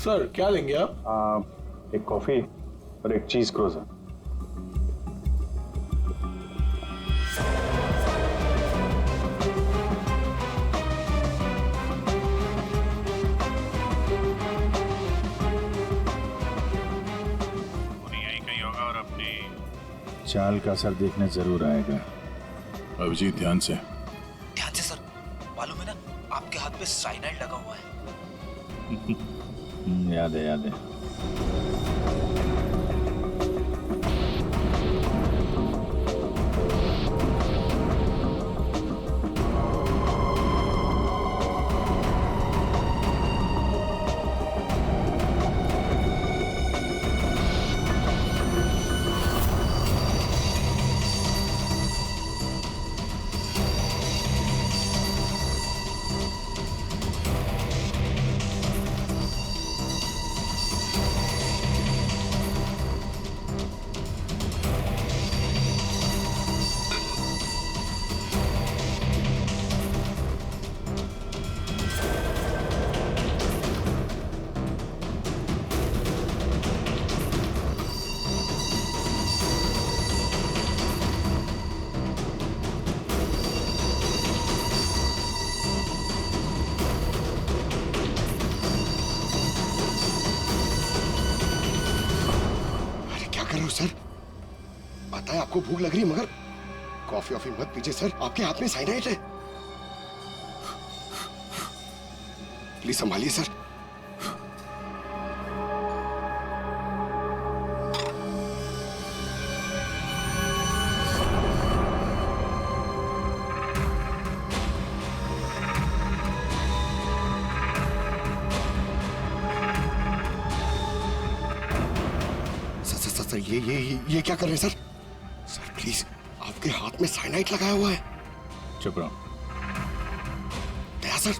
Sir क्या लेंगे आप? एक कॉफी और एक चीज क्रोजर। यहीं कहीं होगा और अपनी चाल का असर देखने जरूर आएगा। अभिजीत ध्यान से। ध्यान से सर, मालूम है ना आपके हाथ पे साइनाइड लगा हुआ है। याद है याद है। सर पता है आपको भूख लग रही है, मगर कॉफी वॉफी मत पीजिए सर, आपके हाथ में साइनाइड है। Please संभालिए sir. सर ये क्या कर रहे हैं सर? सर प्लीज, आपके हाथ में साइनाइड लगाया हुआ है। चुप रहो। दया सर,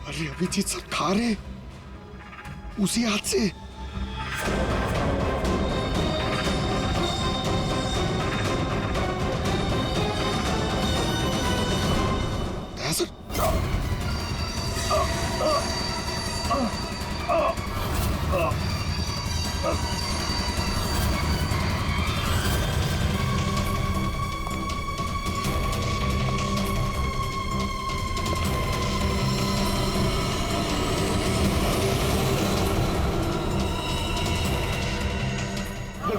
अरे अभिजीत सर खा रहे उसी हाथ से। दया सर,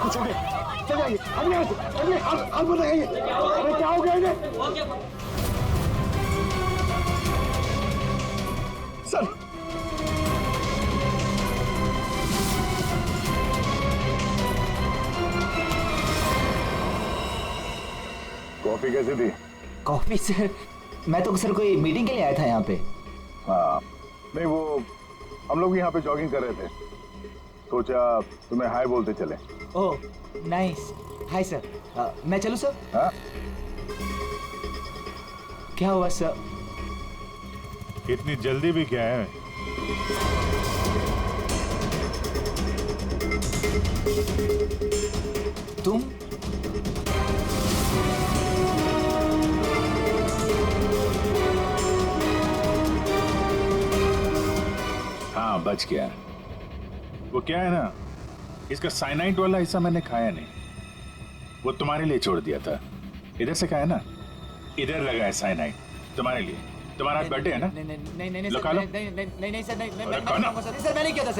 कुछ हो गया, चल जाइए अभी आप बताइए, अरे क्या हो गया इन्हें? सर कॉफी कैसी थी? कॉफी सर, मैं तो सर कोई मीटिंग के लिए आया था यहाँ पे। हाँ नहीं, वो हम लोग यहाँ पे जॉगिंग कर रहे थे, सोचा तुम्हें हाय बोलते चले। Oh nice, hi sir. मैं चलूँ सर? हाँ क्या हुआ सर? इतनी जल्दी भी क्या है? तुम हाँ बच गया। वो क्या है ना, इसका साइनाइड वाला हिस्सा मैंने खाया नहीं, वो तुम्हारे लिए छोड़ दिया था। इधर से खाया ना, इधर लगा है साइनाइड तुम्हारे लिए। तुम्हारा बर्थडे है ना? नहीं लगा लो। नहीं सर, नहीं मैं रखो ना। सर मैंने किया था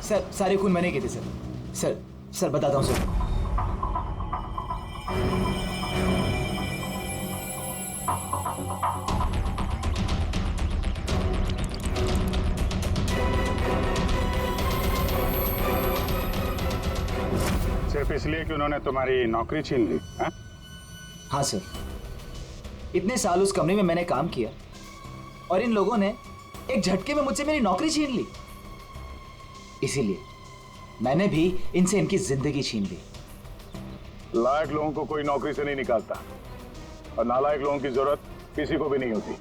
सर सारे खून मैंने किए थे सर बताता हूँ सर। सिर्फ इसलिए कि उन्होंने तुम्हारी नौकरी छीन ली? हाँ सर, इतने साल उस कंपनी में मैंने काम किया और इन लोगों ने एक झटके में मुझसे मेरी नौकरी छीन ली। इसीलिए मैंने भी इनसे इनकी जिंदगी छीन ली। लायक लोगों को कोई नौकरी से नहीं निकालता और नालायक लोगों की जरूरत किसी को भी नहीं होती।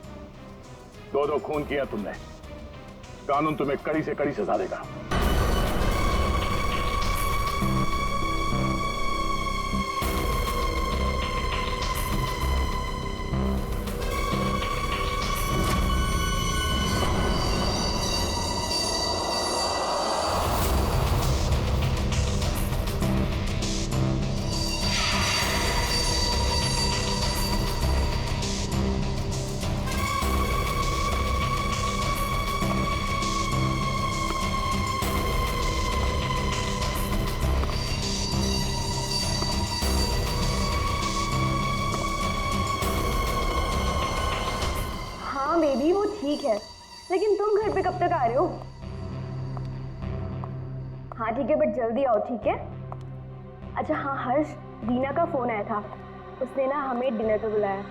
दो खून किया तुमने, कानून तुम्हें कड़ी से कड़ी सजा देगा। अभी वो ठीक है, लेकिन तुम घर पे कब तक आ रहे हो? हाँ ठीक है, बट जल्दी आओ, ठीक है? अच्छा हाँ हर्ष, रीना का फोन आया था, उसने ना हमें डिनर पे बुलाया।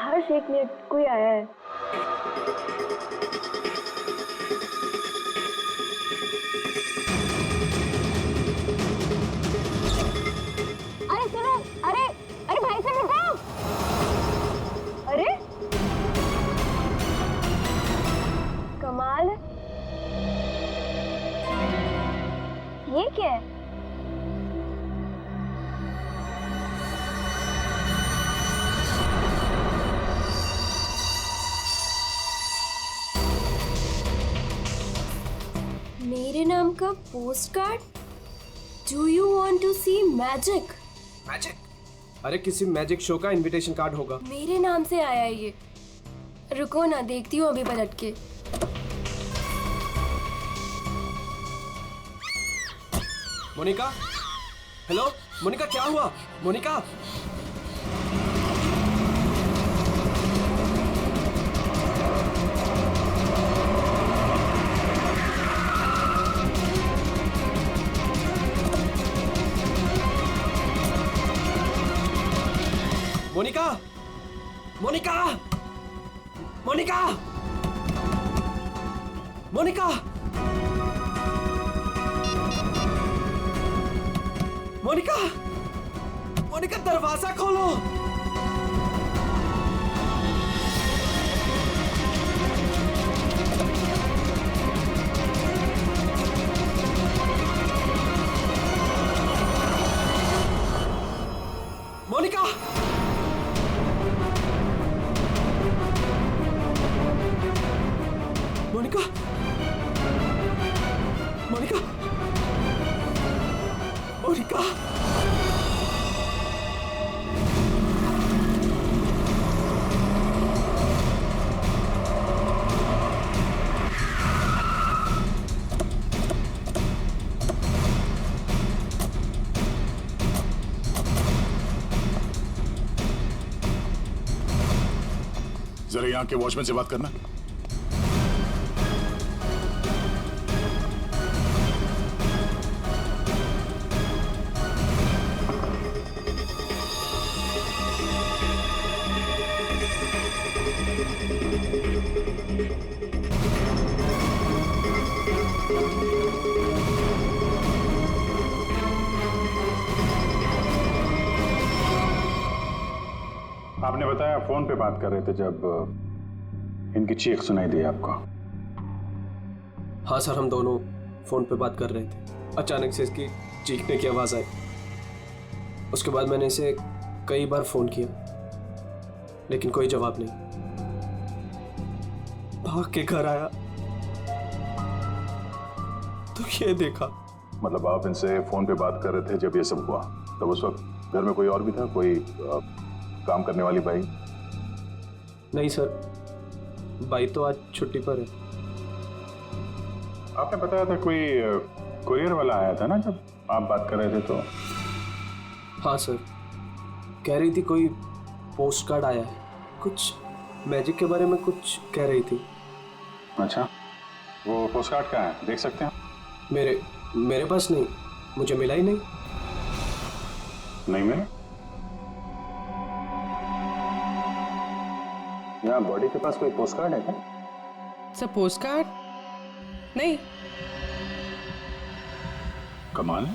हर्ष एक मिनट, कोई आया है। अरे सुनो, अरे अरे भाई साहब रुको। अरे कमाल है, ये क्या है? मेरे नाम का postcard? Do you want to see magic? Magic? अरे किसी मैजिक शो का इनविटेशन कार्ड होगा। मेरे नाम से आया है ये। रुको ना, देखती हूँ अभी पलट के। मोनिका, हेलो मोनिका, क्या हुआ? मोनिका, मोनिका, मोनिका, मोनिका, मोनिका, मोनिका, मोनिका, दरवाजा खोलो। मोनिका, मोनिका, मोनिका, मोनिका, जरा यहाँ के वॉचमैन से बात करना। आपने बताया फोन पे बात कर रहे थे जब इनकी चीख सुनाई दी आपको। हाँ सर, हम दोनों फोन पे बात कर रहे थे। अचानक से इसकी चीखने की आवाज आई। उसके बाद मैंने इसे कई बार फोन किया, लेकिन कोई जवाब नहीं। भाग के घर आया तो ये देखा। मतलब आप इनसे फोन पे बात कर रहे थे जब ये सब हुआ, तब उस वक्त घर में कोई और भी था? कोई काम करने वाली बाई? नहीं सर, बाई तो आज छुट्टी पर है। आपने बताया था कोई कुरियर वाला आया था ना जब आप बात कर रहे थे तो? हाँ सर, कह रही थी कोई पोस्ट कार्ड आया है, कुछ मैजिक के बारे में कुछ कह रही थी। अच्छा, वो पोस्ट कार्ड कहाँ है, देख सकते हैं? मेरे पास नहीं, मुझे मिला ही नहीं। नहीं मिला? यहाँ बॉडी के पास कोई पोस्ट कार्ड है क्या? सर पोस्ट कार्ड नहीं। कमाल है,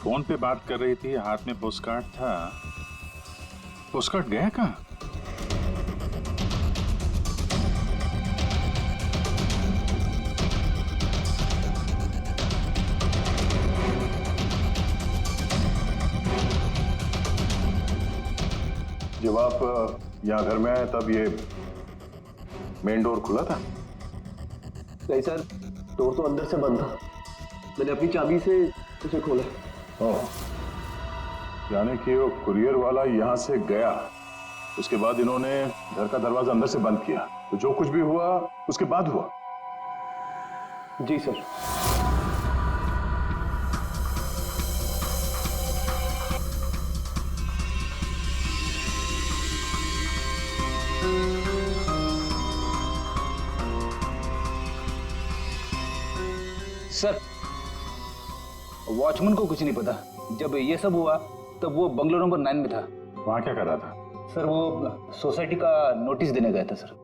फोन पे बात कर रही थी, हाथ में पोस्ट कार्ड था। पोस्ट कार्ड गया कहाँ? जब आप यहाँ घर में आए तब ये मेन डोर खुला था? नहीं सर, डोर तो अंदर से बंद था। मैंने अपनी चाबी से उसे खोला। ओह, यानी कि वो कुरियर वाला यहाँ से गया, उसके बाद इन्होंने घर का दरवाजा अंदर से बंद किया, तो जो कुछ भी हुआ उसके बाद हुआ? जी सर। सर, वॉचमैन को कुछ नहीं पता। जब ये सब हुआ तब वो बंगलो नंबर 9 में था। वहां क्या कर रहा था? सर वो सोसाइटी का नोटिस देने गया था सर।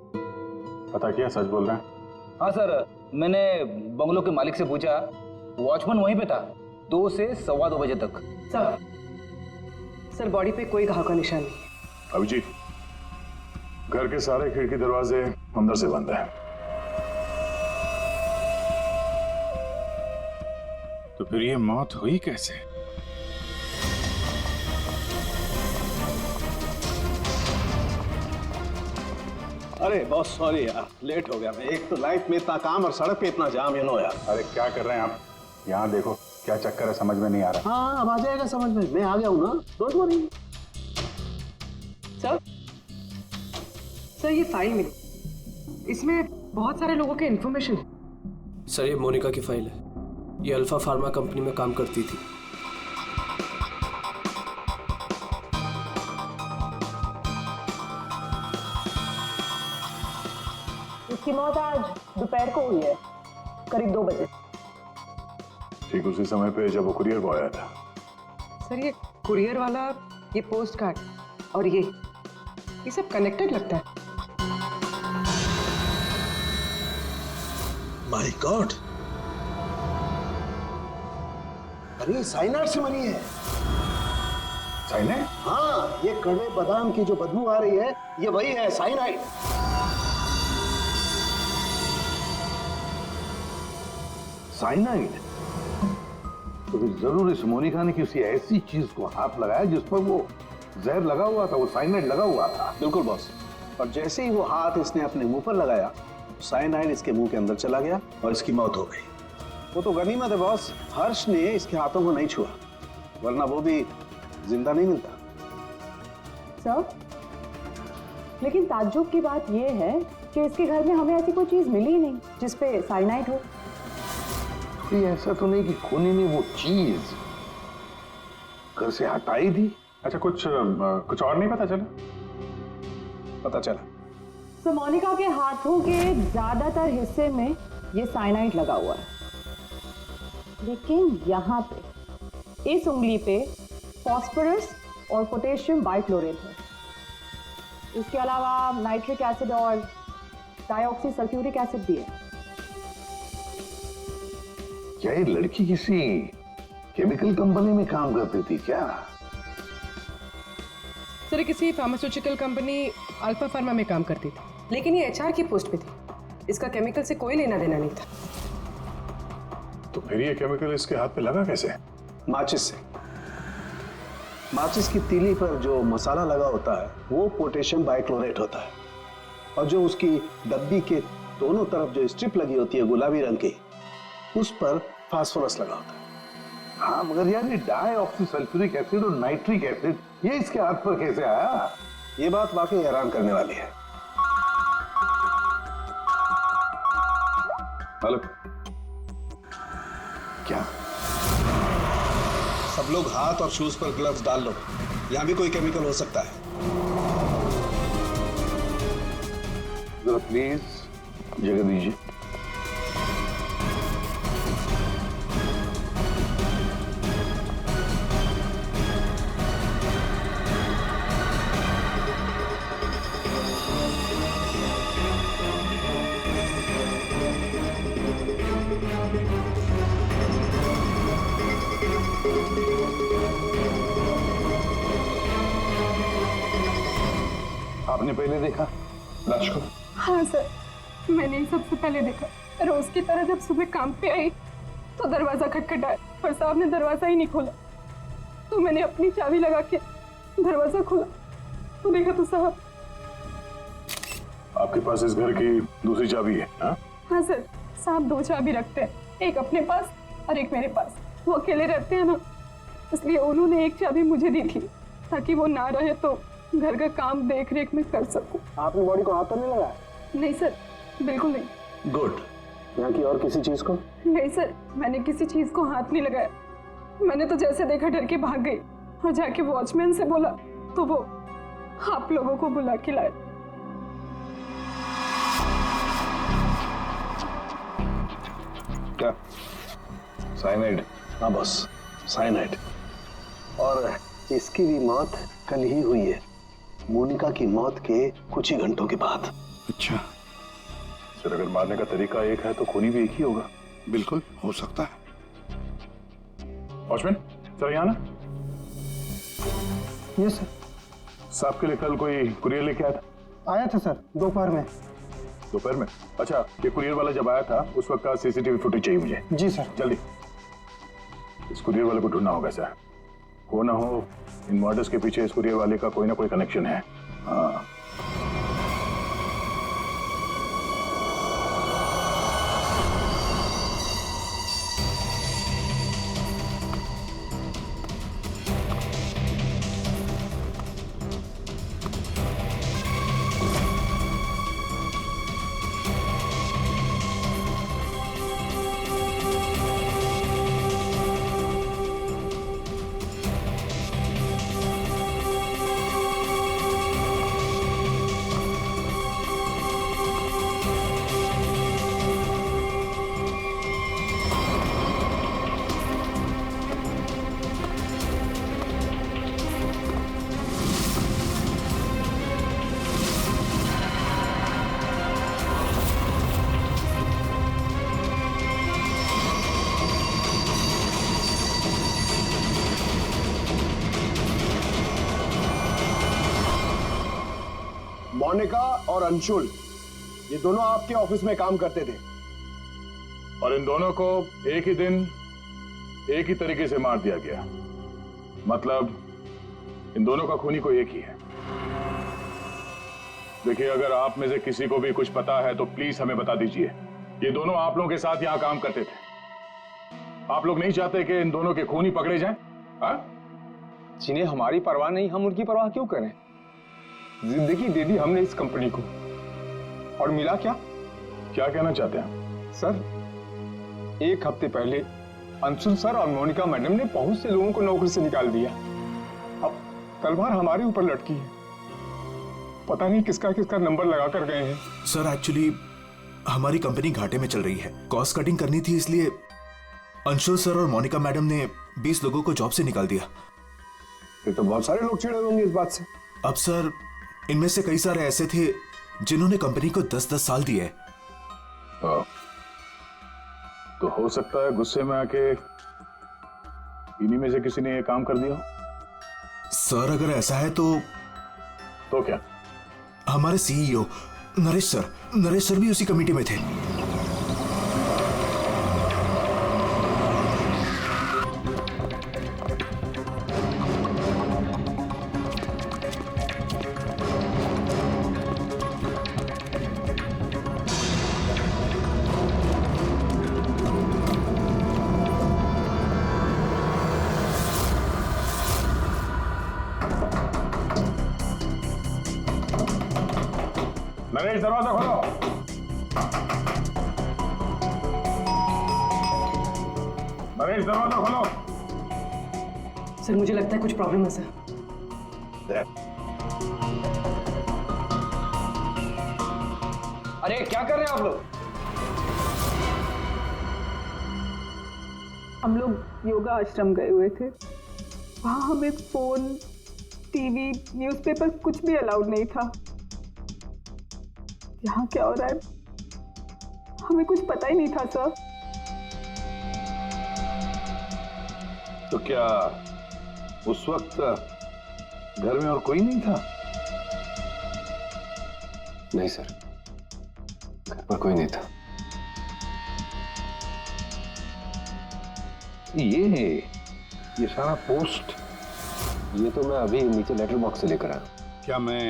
पता किया, सच बोल रहे हैं? हाँ सर, मैंने बंगलो के मालिक से पूछा, वॉचमैन वहीं पे था 2 से सवा 2 बजे तक। सर बॉडी पे कोई घाव का निशान नहीं है। अभिजीत, घर के सारे खिड़की दरवाजे अंदर से बंद है। तो फिर ये मौत हुई कैसे? अरे बहुत सॉरी यार, लेट हो गया मैं। एक तो लाइफ में इतना काम और सड़क पे इतना जाम, यू नो यार। अरे क्या कर रहे हैं आप? यहाँ देखो क्या चक्कर है, समझ में नहीं आ रहा। हाँ, अब आ जाएगा समझ में, मैं आ गया हूँ ना, डोंट वरी। सर ये फाइल मिली, इसमें बहुत सारे लोगों के इन्फॉर्मेशन है। सर ये मोनिका की फाइल है। ये अल्फा फार्मा कंपनी में काम करती थी। इसकी मौत आज दोपहर को हुई है, करीब 2 बजे। ठीक उसी समय पे जब वो कुरियर बॉय आया था। सर ये कुरियर वाला, ये पोस्ट कार्ड और ये सब कनेक्टेड लगता है। माय गॉड, अरे साइनाइड से मरी है। साइनाइड? हाँ, ये कड़वे बादाम की जो बदबू आ रही है, ये वही है, साइनाइड। साइनाइड? तो फिर जरूर इस मोनिका ने किसी ऐसी चीज को हाथ लगाया जिस पर वो जहर लगा हुआ था, वो साइनाइड लगा हुआ था। बिल्कुल बॉस। और जैसे ही वो हाथ इसने अपने मुंह पर लगाया, साइनाइड इसके मुंह के अंदर चला गया और इसकी मौत हो गई। वो तो गनीमत है बॉस, हर्ष ने इसके हाथों को नहीं छुआ, वरना वो भी जिंदा नहीं मिलता। सर, लेकिन ताज्जुब की बात यह है कि इसके घर में हमें ऐसी कोई चीज मिली ही नहीं जिसपे साइनाइड हो। ये ऐसा तो नहीं कि खूनी ने वो चीज घर से हटाई थी? अच्छा, कुछ और नहीं पता चला? पता चला। तो मोनिका के हाथों के ज्यादातर हिस्से में ये साइनाइड लगा हुआ है, लेकिन यहाँ पे इस उंगली पे फास्फोरस और पोटेशियम बाइक्लोरेट है। इसके अलावा नाइट्रिक एसिड और डाइऑक्सी सल्फ्यूरिक एसिड भी है। क्या ये लड़की किसी केमिकल कंपनी में काम करती थी क्या? सर किसी फार्मास्यूटिकल कंपनी अल्फा फार्मा में काम करती थी, लेकिन ये एचआर की पोस्ट पे थी। इसका केमिकल से कोई लेना देना नहीं था। तो फिर ये केमिकल इसके हाथ पे लगा कैसे? माचिस से। माचिस की तीली पर जो मसाला लगा होता है वो पोटेशियम बाइक्लोरेट होता है, और जो उसकी डब्बी के दोनों तरफ जो स्ट्रिप लगी होती है गुलाबी रंग की, उस पर फास्फोरस लगा होता है। हाँ, मगर यार ये डाइऑक्सी सल्फ्यूरिक एसिड और नाइट्रिक एसिड ये इसके हाथ पर कैसे आया? ये बात वाकई हैरान करने वाली है। हेलो, क्या? सब लोग हाथ और शूज पर ग्लव्स डाल लो, यहां भी कोई केमिकल हो सकता है। जरा प्लीज जगह दीजिए। आपने पहले देखा लाश को? हाँ सर, मैंने ही सबसे पहले देखा। रोज की तरह जब सुबह काम पे आई तो दरवाजा खटखटाया, पर साहब ने दरवाजा ही नहीं खोला। तो मैंने अपनी चाबी लगा के दरवाजा खोला तो देखा तो साहब। आपके पास इस घर की दूसरी चाबी है? हाँ सर, साहब 2 चाबी रखते हैं, एक अपने पास और एक मेरे पास। वो अकेले रहते हैं ना, इसलिए उन्होंने एक चाबी मुझे दी थी ताकि वो ना रहे तो घर का काम देख रेख में कर सकूं। आपने बॉडी को हाथ तो नहीं लगाया? नहीं सर, बिल्कुल नहीं। गुड। यहाँ की और किसी चीज को? नहीं सर, मैंने किसी चीज को हाथ नहीं लगाया। मैंने तो जैसे देखा डर के भाग गई और जाके वॉचमैन से बोला तो वो आप लोगों को बुला के लाए। क्या साइनाइड? हाँ बॉस, साइनाइड। और इसकी भी मौत कल ही हुई है, मोनिका की मौत के कुछ ही घंटों के बाद। अच्छा, सर अगर मारने का तरीका एक है तो खूनी भी एक ही होगा। बिल्कुल हो सकता है। वॉचमैन, सर यहाँ ना। Yes sir. साहब के लिए कल कोई कुरियर लेके आया था? आया था सर, दोपहर में। दोपहर में? अच्छा, ये कुरियर वाला जब आया था उस वक्त का सीसीटीवी फुटेज चाहिए मुझे। जी सर। जल्दी। इस कुरियर वाले को ढूंढना होगा सर। हो ना हो इन मर्डर्स के पीछे इस कुरियर वाले का कोई ना कोई कनेक्शन है। हाँ। मोनिका और अंशुल, ये दोनों आपके ऑफिस में काम करते थे और इन दोनों को एक ही दिन एक ही तरीके से मार दिया गया। मतलब इन दोनों का खूनी कोई एक ही है। देखिए, अगर आप में से किसी को भी कुछ पता है तो प्लीज हमें बता दीजिए। ये दोनों आप लोगों के साथ यहां काम करते थे। आप लोग नहीं चाहते कि इन दोनों के खूनी पकड़े जाएं? जिन्हें हमारी परवाह नहीं, हम उनकी परवाह क्यों करें? जिंदगी दे दी हमने इस कंपनी को, और मिला क्या? क्या कहना चाहते हैं सर? एक हफ्ते पहले अंशुल सर और मोनिका मैडम ने बहुत से लोगों को नौकरी से निकाल दिया। अब तलवार हमारे ऊपर लटकी है। पता नहीं किसका किसका नंबर लगा कर गए हैं। सर एक्चुअली हमारी कंपनी घाटे में चल रही है, कॉस्ट कटिंग करनी थी, इसलिए अंशुल सर और मोनिका मैडम ने 20 लोगों को जॉब से निकाल दिया। फिर तो बहुत सारे लोग चिढ़े होंगे इस बात से। अब सर इनमें से कई सारे ऐसे थे जिन्होंने कंपनी को 10-10 साल दिए। तो हो सकता है गुस्से में आके इन्हीं में से किसी ने ये काम कर दिया। सर अगर ऐसा है तो क्या? हमारे सीईओ नरेश सर भी उसी कमेटी में थे। नरेश, दरवाजा खोलो। नरेश, दरवाजा खोलो। सर मुझे लगता है कुछ प्रॉब्लम है सर। अरे क्या कर रहे हैं आप लोग? हम लोग योगा आश्रम गए हुए थे। वहां हमें फोन, टीवी, न्यूज़पेपर कुछ भी अलाउड नहीं था। यहाँ क्या हो रहा है हमें कुछ पता ही नहीं था सर। तो क्या उस वक्त घर में और कोई नहीं था? नहीं सर, घर पर कोई नहीं था। ये सारा पोस्ट, ये तो मैं अभी नीचे लेटर बॉक्स से लेकर आया। क्या मैं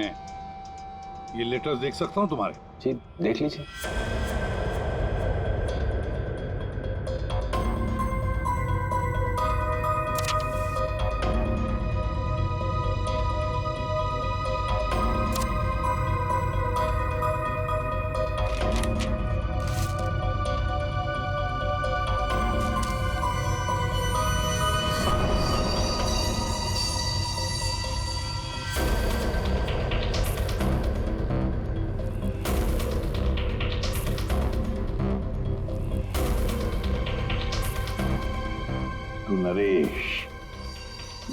ये लेटर्स देख सकता हूं तुम्हारे? जी देख लीजिए। Naresh,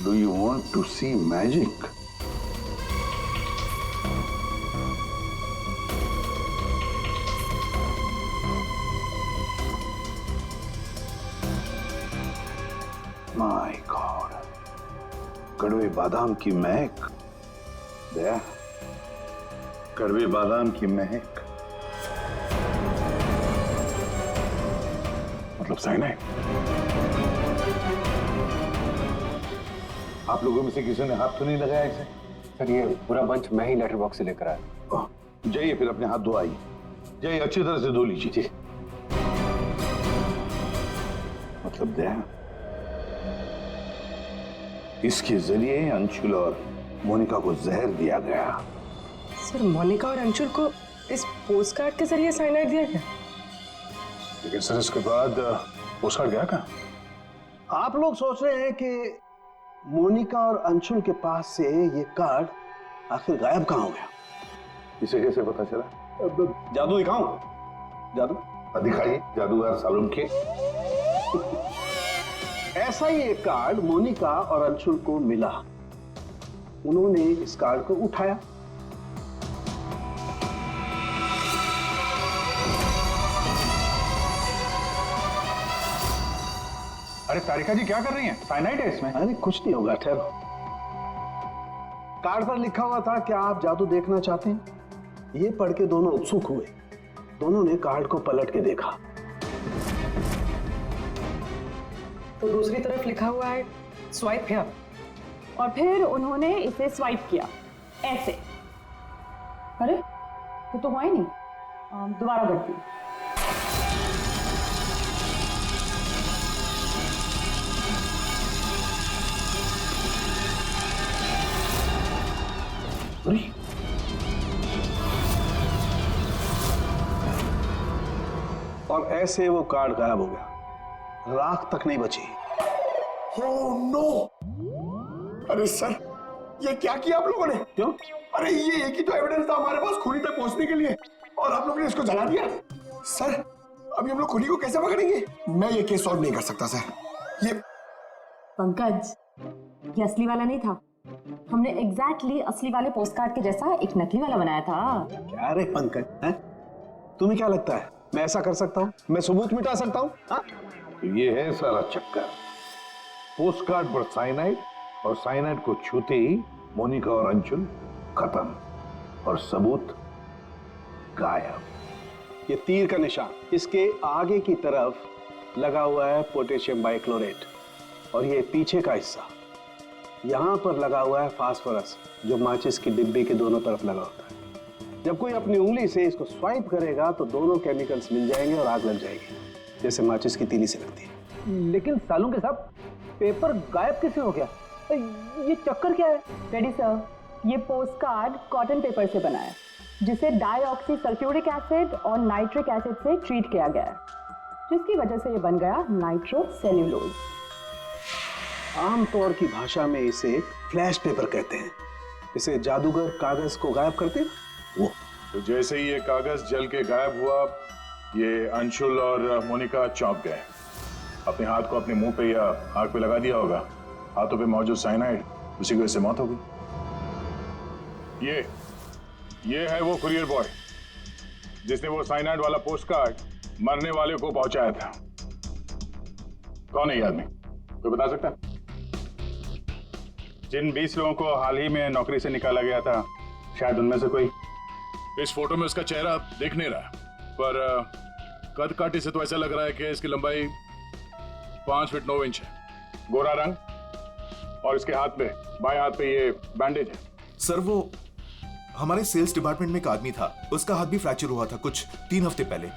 do you want to see magic? My God, कड़वे बादाम की महक। दया, कड़वे बादाम की महक मतलब साइनाइड। आप लोगों में से किसी ने हाथ तो नहीं लगाया इसे? सर ये पूरा बंच मैं ही लेटर बॉक्स से लेकर आया। जाइए फिर अपने हाथ धोआइए, जाइए अच्छी तरह से धो लीजिए। मतलब दया, इसके जरिए अंशुल और मोनिका को जहर दिया गया। सर मोनिका और अंशुल को इस पोस्ट कार्ड के जरिए साइनाइड दिया गया? लेकिन सर इसके बाद पोस्ट कार्ड गया कहाँ? आप लोग सोच रहे हैं कि मोनिका और अंशुल के पास से ये कार्ड आखिर गायब कहाँ हो गया? इसे कैसे पता चला? जादू दिखाऊं? जादू दिखाइए, जादूगर सालुम के। ऐसा ही एक कार्ड मोनिका और अंशुल को मिला। उन्होंने इस कार्ड को उठाया। अरे तारिका जी क्या कर रही हैं? साइनाइड है इसमें। अरे कुछ नहीं होगा, ठहरो। कार्ड पर लिखा हुआ था, क्या आप जादू देखना चाहते हैं? ये पढ़ के दोनों उत्सुक हुए। दोनों ने कार्ड को पलट के देखा तो दूसरी तरफ लिखा हुआ है स्वाइप हियर। और फिर उन्होंने इसे स्वाइप किया ऐसे। अरे ये तो हुआ ही नहीं। दोबारा करती हूँ। और ऐसे वो कार्ड गायब हो गया, राख तक नहीं बची। Oh no! अरे सर, ये क्या किया आप लोगों ने? क्यों? अरे ये एक ही तो एविडेंस था हमारे पास खूनी तक पहुंचने के लिए, और आप लोगों ने इसको जला दिया। सर, अभी हम लोग खूनी को कैसे पकड़ेंगे? मैं ये केस सॉल्व नहीं कर सकता सर। ये पंकज, ये असली वाला नहीं था। हमने एग्जैक्टली असली वाले पोस्ट कार्ड के जैसा एक नकली वाला बनाया था। क्या रे पंकज, हैं? तुम्हें क्या लगता है मैं ऐसा कर सकता हूँ? मैं सबूत मिटा सकता हूँ? ये है सारा चक्कर। पोस्ट कार्ड पर साइनाइड, और साइनाइड को छूते ही मोनिका और अंशुल खत्म, और सबूत गायब। ये तीर का निशान, इसके आगे की तरफ लगा हुआ है पोटेशियम बाइक्लोरेट, और ये पीछे का हिस्सा यहां पर लगा हुआ है फास्फोरस, जो माचिस की डिब्बे के दोनों तरफ लगा होता है। जब कोई अपनी उंगली से इसको स्वाइप करेगा तो दोनों केमिकल्स मिल जाएंगे और आग लग जाएगी, जैसे माचिस की तीली से लगती है। लेकिन सालों के साथ पेपर गायब कैसे हो गया? ये चक्कर क्या है? रेडी सर, ये पोस्ट कार्ड कॉटन पेपर से बना है, जिसे डाईऑक्सी सल्फ्यूरिक एसिड और नाइट्रिक एसिड से ट्रीट किया गया है, जिसकी वजह से ये बन गया नाइट्रोसेल्यूलोज। आमतौर की भाषा में इसे फ्लैश पेपर कहते हैं। इसे जादूगर कागज को गायब करते हैं वो। तो जैसे ही ये कागज जल के गायब हुआ, ये अंशुल और मोनिका चौंक गए। अपने हाथ को अपने मुंह पे या आंख पे लगा दिया होगा। हाथों पे मौजूद साइनाइड, उसी की वजह से मौत हो गई। ये है वो कुरियर बॉय जिसने वो साइनाइड वाला पोस्ट कार्ड मरने वाले को पहुंचाया था। कौन है ये आदमी? कोई बता सकता है? जिन 20 लोगों को हाल ही में नौकरी से निकाला गया था, शायद उनमें से कोई। इस फोटो में उसका चेहरा दिख नहीं रहा, पर कद काठी से तो ऐसा लग रहा है कि इसकी लंबाई 5 फीट 9 इंच है। गोरा रंग, और इसके हाथ पे, बाएं हाथ पे ये बैंडेज है। सर वो हमारे सेल्स डिपार्टमेंट में एक आदमी था, उसका हाथ भी फ्रैक्चर हुआ था कुछ 3 हफ्ते पहले।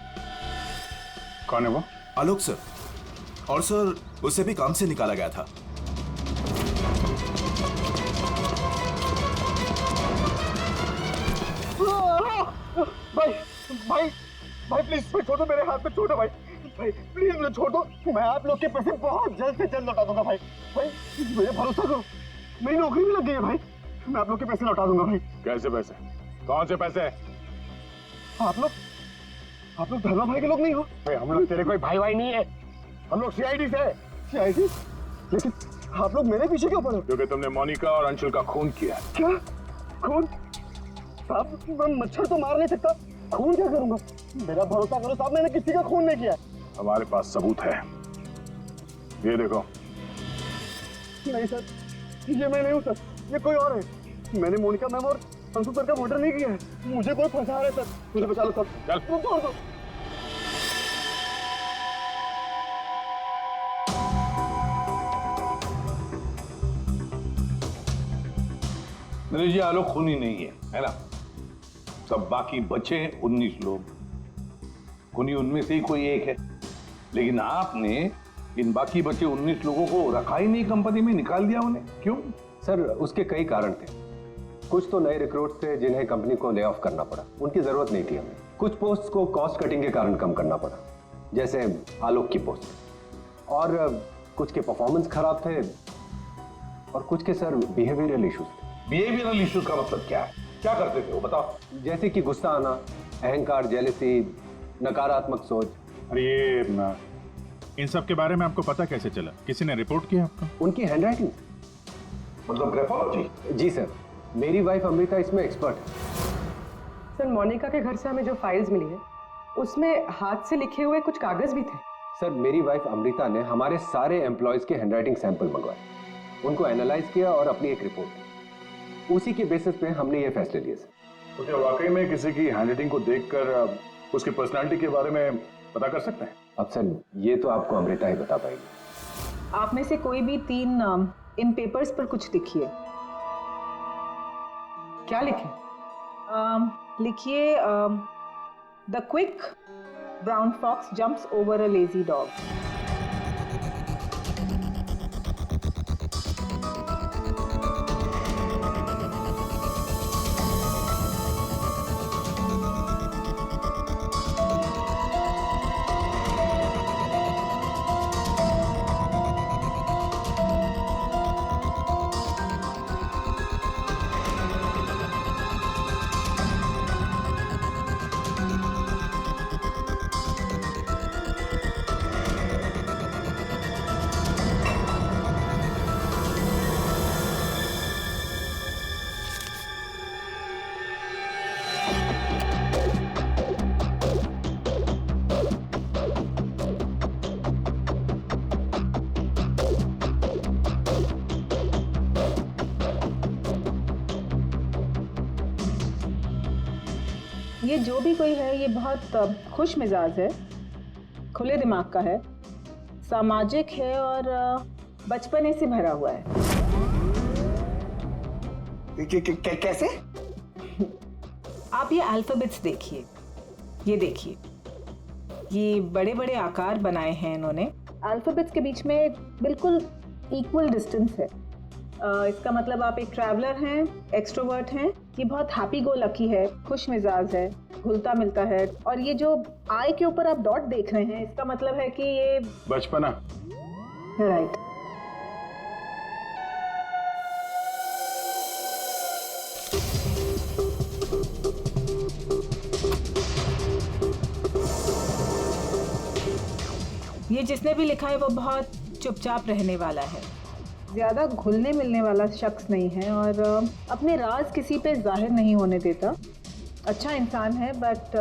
कौन है वो? आलोक सर। और सर उसे भी काम से निकाला गया था। भाई प्लीज छोड़ दो, मेरे हाथ में छोड़ दो भाई प्लीज मुझे छोड़ दो। मैं आप लोग के पैसे बहुत जल्द से जल्द लौटा दूंगा भाई मुझे भरोसा करो, मेरी नौकरी भी लग गई है भाई, मैं आप लोग के पैसे लौटा दूंगा भाई। कैसे पैसे? कौन से पैसे? आप लोग धर्मा भाई के लोग नहीं हो? हम लोग तेरे कोई भाई नहीं है, हम लोग सीआईडी से। सीआईडी? लेकिन आप लोग मेरे पीछे क्यों पड़े? क्योंकि तुमने मोनिका और अंशुल का खून किया है। क्या खून? साहब मैं मच्छर तो मार नहीं सकता, खून क्या करूंगा? मेरा भरोसा करो साहब, मैंने किसी का खून नहीं किया। हमारे पास सबूत है, ये देखो। नहीं सर, ये मैं नहीं हूँ सर, ये कोई और है। मैंने मोनिका मैम और अंशु सर का मर्डर नहीं किया है। मुझे कोई फंसा रहा है सर, मुझे बचा लो सर। चल छोड़ दो। नरेश जी, आलोक खूनी नहीं है ना? सब बाकी बचे 19 लोग, खूनी उनमें से ही कोई एक है। लेकिन आपने इन बाकी बचे 19 लोगों को रखा ही नहीं कंपनी में, निकाल दिया उन्हें, क्यों? सर उसके कई कारण थे। कुछ तो नए रिक्रूट थे जिन्हें कंपनी को ले ऑफ करना पड़ा, उनकी जरूरत नहीं थी हमें। कुछ पोस्ट को कॉस्ट कटिंग के कारण कम करना पड़ा, जैसे आलोक की पोस्ट। और कुछ के परफॉर्मेंस खराब थे और कुछ के सर बिहेवियरल इश्यूज थे। बिहेवियरल इश्यूज का मतलब क्या है? क्या करते थे वो, बताओ। जैसे कि गुस्सा आना, अहंकार, जेलसी, नकारात्मक सोच। अरे ये इन सब के बारे में आपको पता कैसे चला? किसी ने रिपोर्ट किया आपको? उनकी हैंडराइटिंग। मतलब ग्राफोलॉजी? जी सर, मेरी वाइफ अमृता इसमें एक्सपर्ट है। सर मोनिका के घर से हमें जो फाइल्स मिली है उसमें हाथ से लिखे हुए कुछ कागज भी थे। सर मेरी वाइफ अमृता ने हमारे सारे एम्प्लॉयज के हैंडराइटिंग सैंपल मंगवाए, उनको एनालाइज किया और अपनी एक रिपोर्ट दी। उसी के बेसिस पे हमने ये फैसले लिए सर। तो क्या वाकई में किसी की हैंडराइटिंग को देखकर उसकी पर्सनालिटी के बारे में पता कर सकते हैं? अब सर ये तो आपको अमृता ही बता पाएगी। आप में से कोई भी 3 इन पेपर्स पर कुछ लिखिए। क्या लिखे? लिखिए the quick brown fox jumps over a lazy dog. ये जो भी कोई है ये बहुत खुश मिजाज है, खुले दिमाग का है, सामाजिक है और बचपने से भरा हुआ है। कैसे? आप ये अल्फाबेट्स देखिए, ये देखिए, ये बड़े बड़े आकार बनाए हैं इन्होंने। अल्फाबेट्स के बीच में बिल्कुल इक्वल डिस्टेंस है। इसका मतलब आप एक ट्रैवलर हैं, एक्सट्रोवर्ट हैं, ये बहुत हैप्पी गो लकी है, खुश मिजाज है, घुलता मिलता है। और ये जो आई के ऊपर आप डॉट देख रहे हैं इसका मतलब है कि ये बचपना। राइट। ये जिसने भी लिखा है वो बहुत चुपचाप रहने वाला है, ज़्यादा घुलने मिलने वाला शख्स नहीं है और अपने राज किसी पे जाहिर नहीं होने देता। अच्छा इंसान है बट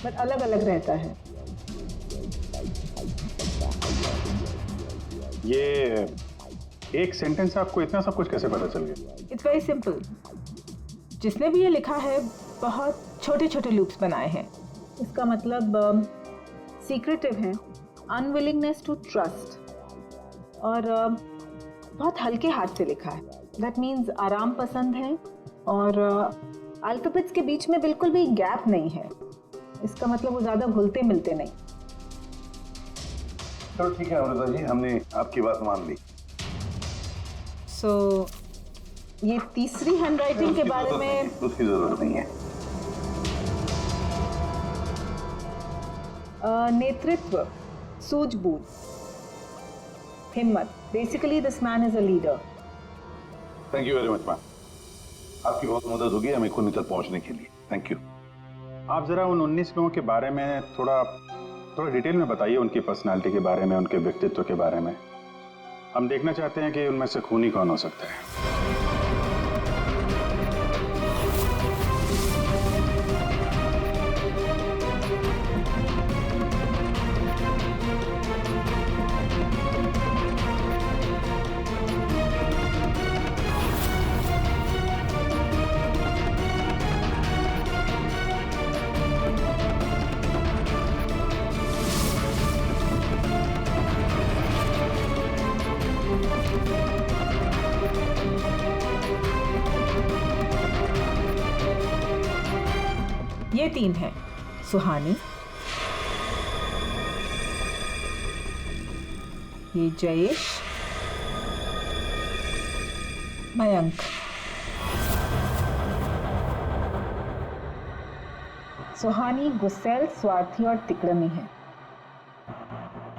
अलग अलग रहता है। ये एक सेंटेंस से आपको इतना सब कुछ कैसे पता चल गया? It's very simple. जिसने भी ये लिखा है बहुत छोटे छोटे लूप्स बनाए हैं। इसका मतलब सीक्रेटिव है, अनविलिंगनेस टू ट्रस्ट, और बहुत हल्के हाथ से लिखा है। दैट मीन्स आराम पसंद है और अल्फाबेट्स के बीच में बिल्कुल भी गैप नहीं है। इसका मतलब वो ज़्यादा घुलते मिलते नहीं। चलो ठीक है अमृता जी, हमने आपकी बात मान ली। सो ये तीसरी हैंडराइटिंग के बारे में उसकी जरूरत नहीं है। नेतृत्व, सूझबूझ, हिम्मत। Basically this man is a leader. Thank you very much ma'am, आपकी बहुत मदद होगी हमें खूनी तक पहुंचने के लिए। Thank you. आप जरा उन 19 लोगों के बारे में थोड़ा डिटेल में बताइए, उनकी पर्सनालिटी के बारे में, उनके व्यक्तित्व के बारे में। हम देखना चाहते हैं कि उनमें से खूनी कौन हो सकता है। ये 3 हैं, सुहानी, ये जयेश, मयंक। सुहानी गुस्सैल, स्वार्थी और तिकड़मी है।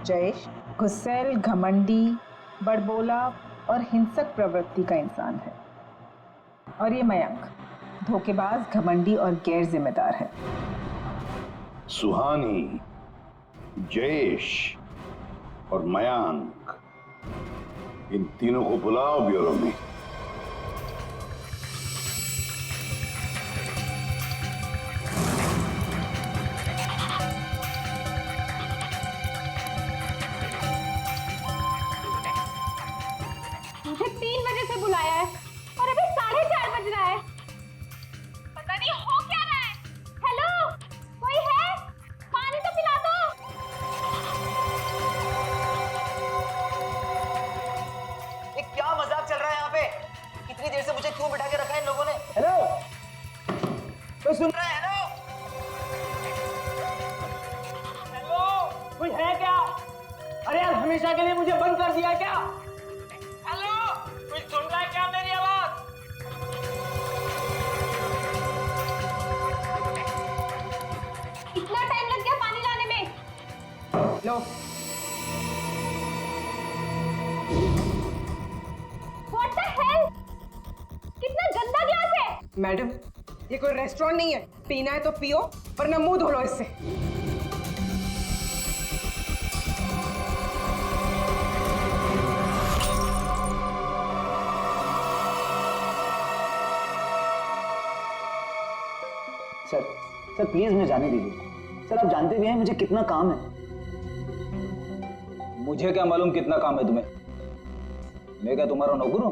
जयेश गुस्सैल, घमंडी, बड़बोला और हिंसक प्रवृत्ति का इंसान है। और ये मयंक धोखेबाज, घमंडी और गैर जिम्मेदार है। सुहानी, जयेश और मयांक, इन तीनों को बुलाओ ब्यूरो में। मुझे 3 बजे से बुलाया है और अभी 4:30 बज रहा है। पता नहीं हो क्या रहा है। हेलो, कोई है? पानी तो पिला दो। ये क्या मजाक चल रहा है यहाँ पे? इतनी देर से मुझे क्यों बिठा के रखा है इन लोगों ने? हेलो, कोई सुन रहा है? हेलो, हेलो, कोई है क्या? अरे यार, हमेशा के लिए मुझे बंद कर दिया क्या? हेलो, कोई सुन रहा है क्या मेरी आवाज? इतना टाइम लग गया पानी लाने में। लो, What the hell? कितना गंदा ग्लास है। मैडम, ये कोई रेस्टोरेंट नहीं है। पीना है तो पियो, वरना मुंह धो लो इससे। सर प्लीज मुझे जाने दीजिए। सर आप जानते भी हैं मुझे कितना काम है। मुझे क्या मालूम कितना काम है तुम्हें? मैं क्या तुम्हारा नौकर हूं?